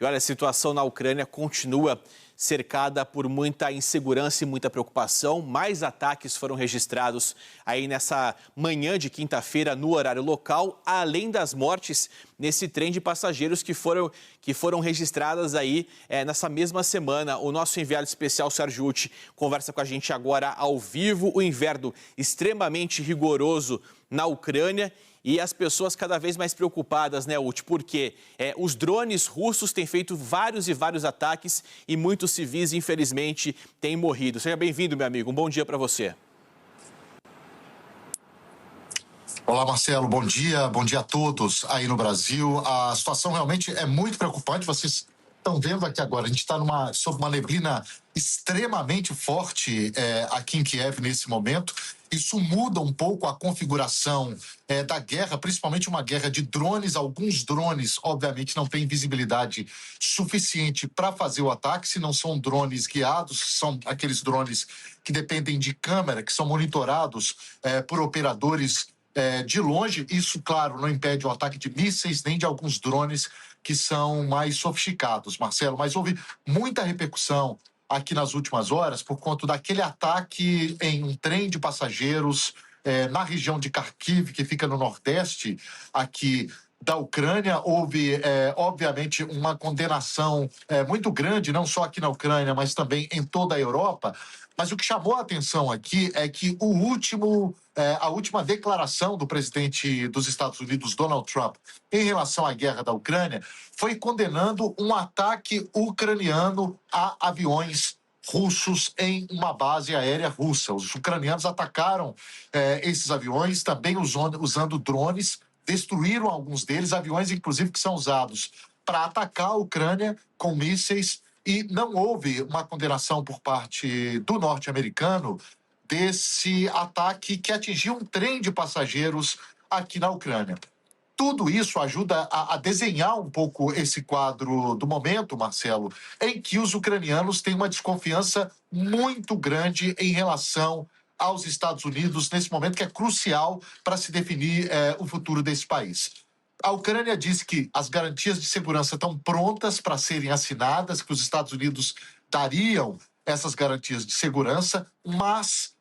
E olha, a situação na Ucrânia continua cercada por muita insegurança e muita preocupação. Mais ataques foram registrados aí nessa manhã de quinta-feira no horário local, além das mortes nesse trem de passageiros que foram registradas aí nessa mesma semana. O nosso enviado especial, Sérgio Uti, conversa com a gente agora ao vivo. O inverno extremamente rigoroso na Ucrânia e as pessoas cada vez mais preocupadas, né, Uti? Porque os drones russos têm feito vários e vários ataques e muitos civis, infelizmente, têm morrido. Seja bem-vindo, meu amigo. Um bom dia para você. Olá, Marcelo. Bom dia a todos aí no Brasil. A situação realmente é muito preocupante. Vocês estão vendo aqui agora, a gente está sob uma neblina extremamente forte aqui em Kiev nesse momento. Isso muda um pouco a configuração da guerra, principalmente uma guerra de drones. Alguns drones, obviamente, não têm visibilidade suficiente para fazer o ataque, se não são drones guiados, são aqueles drones que dependem de câmera, que são monitorados por operadores de longe. Isso, claro, não impede o ataque de mísseis nem de alguns drones que são mais sofisticados, Marcelo. Mas houve muita repercussão aqui nas últimas horas por conta daquele ataque em um trem de passageiros na região de Kharkiv, que fica no nordeste aqui da Ucrânia. Houve, obviamente, uma condenação muito grande, não só aqui na Ucrânia, mas também em toda a Europa. Mas o que chamou a atenção aqui é que a última declaração do presidente dos Estados Unidos, Donald Trump, em relação à guerra da Ucrânia, foi condenando um ataque ucraniano a aviões russos em uma base aérea russa. Os ucranianos atacaram esses aviões, também usando drones, destruíram alguns deles, aviões, inclusive, que são usados para atacar a Ucrânia com mísseis. E não houve uma condenação por parte do norte-americano desse ataque que atingiu um trem de passageiros aqui na Ucrânia. Tudo isso ajuda a desenhar um pouco esse quadro do momento, Marcelo, em que os ucranianos têm uma desconfiança muito grande em relação aos Estados Unidos, nesse momento que é crucial para se definir o futuro desse país. A Ucrânia diz que as garantias de segurança estão prontas para serem assinadas, que os Estados Unidos dariam essas garantias de segurança, mas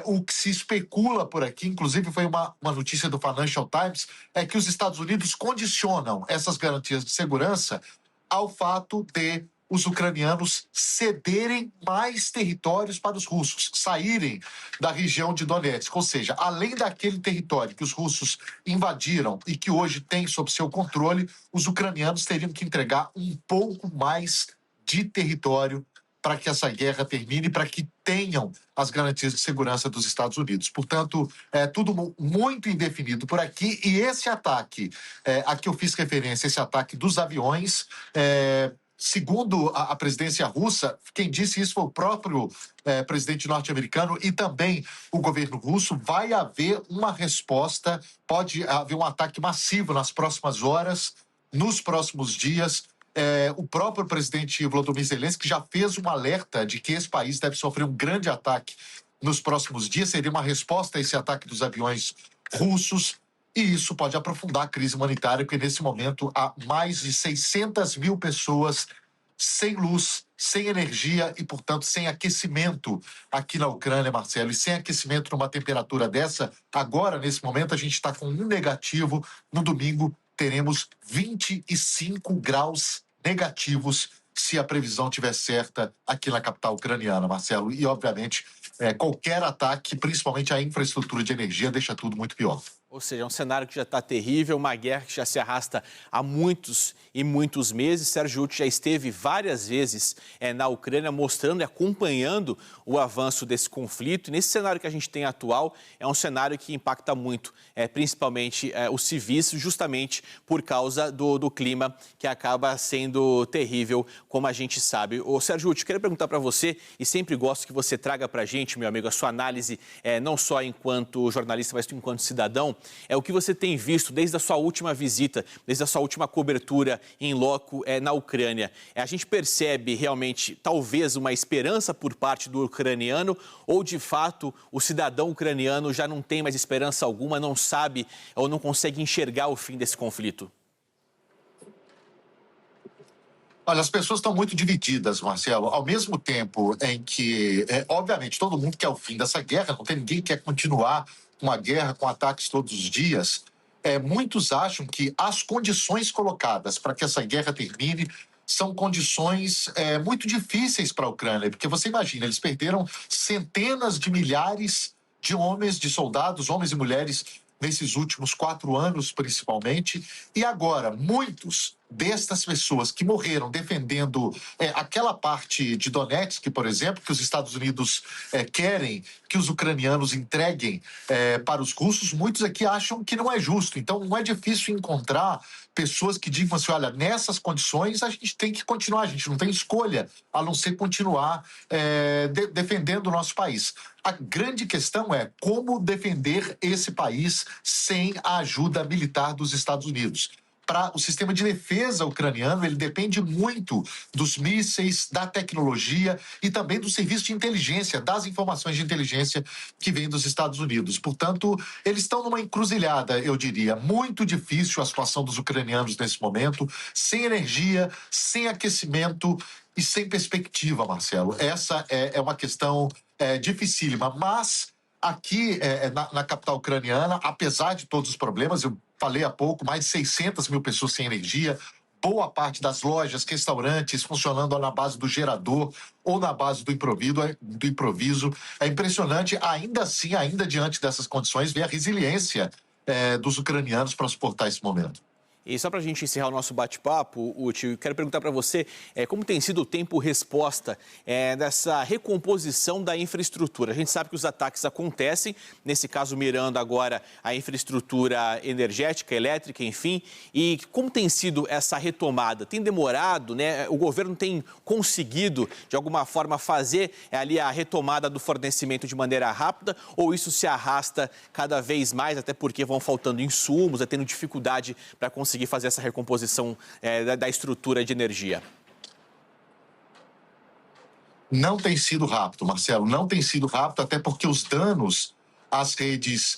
o que se especula por aqui, inclusive foi uma notícia do Financial Times, é que os Estados Unidos condicionam essas garantias de segurança ao fato de os ucranianos cederem mais territórios para os russos, saírem da região de Donetsk. Ou seja, além daquele território que os russos invadiram e que hoje tem sob seu controle, os ucranianos teriam que entregar um pouco mais de território para que essa guerra termine, para que tenham as garantias de segurança dos Estados Unidos. Portanto, é tudo muito indefinido por aqui. E esse ataque, a que eu fiz referência, esse ataque dos aviões, segundo a presidência russa, quem disse isso foi o próprio presidente norte-americano e também o governo russo, vai haver uma resposta, pode haver um ataque massivo nas próximas horas, nos próximos dias. O próprio presidente Volodymyr Zelensky já fez um alerta de que esse país deve sofrer um grande ataque nos próximos dias. Seria uma resposta a esse ataque dos aviões russos. E isso pode aprofundar a crise humanitária, porque nesse momento há mais de 600 mil pessoas sem luz, sem energia e, portanto, sem aquecimento aqui na Ucrânia, Marcelo. E sem aquecimento numa temperatura dessa, agora, nesse momento, a gente está com um negativo. No domingo, teremos 25 graus negativos, se a previsão estiver certa aqui na capital ucraniana, Marcelo. E, obviamente, qualquer ataque, principalmente à infraestrutura de energia, deixa tudo muito pior. Ou seja, é um cenário que já está terrível, uma guerra que já se arrasta há muitos e muitos meses. Sérgio Uti já esteve várias vezes na Ucrânia mostrando e acompanhando o avanço desse conflito. E nesse cenário que a gente tem atual, é um cenário que impacta muito, principalmente os civis, justamente por causa do clima que acaba sendo terrível, como a gente sabe. Ô, Sérgio Uti, queria perguntar para você, e sempre gosto que você traga para a gente, meu amigo, a sua análise, não só enquanto jornalista, mas enquanto cidadão. O que você tem visto desde a sua última visita, desde a sua última cobertura em loco na Ucrânia. A gente percebe realmente, talvez, uma esperança por parte do ucraniano ou, de fato, o cidadão ucraniano já não tem mais esperança alguma, não sabe ou não consegue enxergar o fim desse conflito? Olha, as pessoas estão muito divididas, Marcelo. Ao mesmo tempo em que, obviamente, todo mundo quer o fim dessa guerra, não tem ninguém que quer continuar com a guerra, com ataques todos os dias. Muitos acham que as condições colocadas para que essa guerra termine são condições muito difíceis para a Ucrânia, porque você imagina, eles perderam centenas de milhares de homens, de soldados, homens e mulheres, nesses últimos 4 anos, principalmente, e agora muitos destas pessoas que morreram defendendo aquela parte de Donetsk, por exemplo, que os Estados Unidos querem que os ucranianos entreguem para os russos, muitos aqui acham que não é justo. Então, não é difícil encontrar pessoas que digam assim, olha, nessas condições a gente tem que continuar, a gente não tem escolha a não ser continuar defendendo o nosso país. A grande questão é como defender esse país sem a ajuda militar dos Estados Unidos. Para o sistema de defesa ucraniano, ele depende muito dos mísseis, da tecnologia e também do serviço de inteligência, das informações de inteligência que vêm dos Estados Unidos. Portanto, eles estão numa encruzilhada, eu diria, muito difícil a situação dos ucranianos nesse momento, sem energia, sem aquecimento e sem perspectiva, Marcelo. Essa é uma questão dificílima, mas aqui na capital ucraniana, apesar de todos os problemas, eu falei há pouco, mais de 600 mil pessoas sem energia, boa parte das lojas, restaurantes funcionando na base do gerador ou na base do improviso. É impressionante, ainda assim, ainda diante dessas condições, ver a resiliência dos ucranianos para suportar esse momento. E só para a gente encerrar o nosso bate-papo, Uti, quero perguntar para você como tem sido o tempo-resposta dessa recomposição da infraestrutura. A gente sabe que os ataques acontecem, nesse caso mirando agora a infraestrutura energética, elétrica, enfim. E como tem sido essa retomada? Tem demorado, né? O governo tem conseguido, de alguma forma, fazer ali a retomada do fornecimento de maneira rápida? Ou isso se arrasta cada vez mais, até porque vão faltando insumos, tendo dificuldade para conseguir fazer essa recomposição da estrutura de energia? Não tem sido rápido, Marcelo, não tem sido rápido, até porque os danos às redes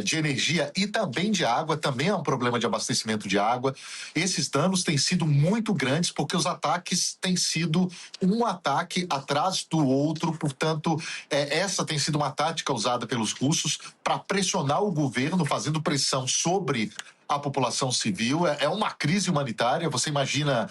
de energia e também de água, também é um problema de abastecimento de água. Esses danos têm sido muito grandes porque os ataques têm sido um ataque atrás do outro, portanto, essa tem sido uma tática usada pelos russos para pressionar o governo, fazendo pressão sobre a população civil. É uma crise humanitária. Você imagina,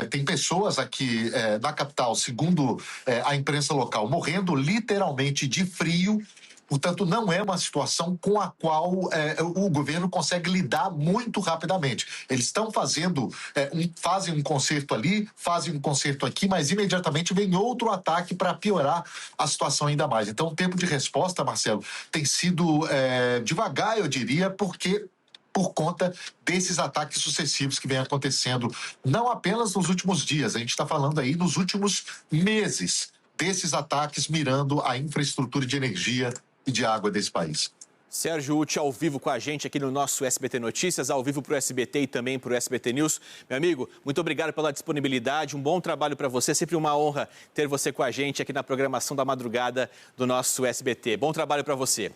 tem pessoas aqui na capital, segundo a imprensa local, morrendo literalmente de frio. Portanto, não é uma situação com a qual o governo consegue lidar muito rapidamente. Eles estão fazem um concerto ali, fazem um concerto aqui, mas imediatamente vem outro ataque para piorar a situação ainda mais. Então, o tempo de resposta, Marcelo, tem sido devagar, eu diria, por conta desses ataques sucessivos que vem acontecendo, não apenas nos últimos dias, a gente está falando aí nos últimos meses, desses ataques mirando a infraestrutura de energia e de água desse país. Sérgio Uti, ao vivo com a gente aqui no nosso SBT Notícias, ao vivo para o SBT e também para o SBT News. Meu amigo, muito obrigado pela disponibilidade, um bom trabalho para você, sempre uma honra ter você com a gente aqui na programação da madrugada do nosso SBT. Bom trabalho para você.